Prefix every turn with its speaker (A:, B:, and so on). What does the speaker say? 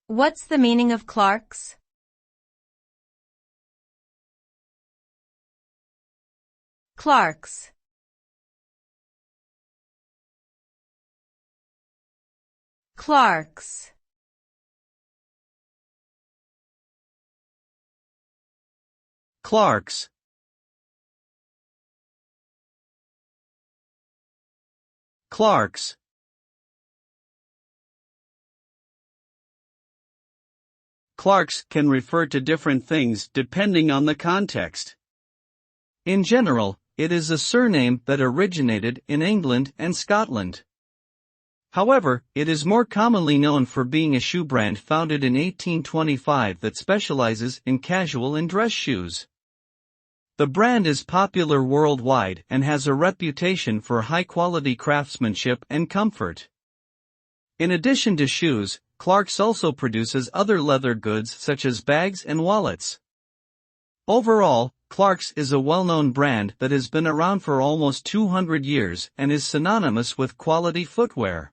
A: What's the meaning of Clark's? Clark's. Clark's.
B: Clark's. Clark's. Clark's can refer to different things depending on the context. In general, it is a surname that originated in England and Scotland. However, it is more commonly known for being a shoe brand founded in 1825 that specializes in casual and dress shoes. The brand is popular worldwide and has a reputation for high-quality craftsmanship and comfort. In addition to shoes, Clark's also produces other leather goods such as bags and wallets. Overall, Clark's is a well-known brand that has been around for almost 200 years and is synonymous with quality footwear.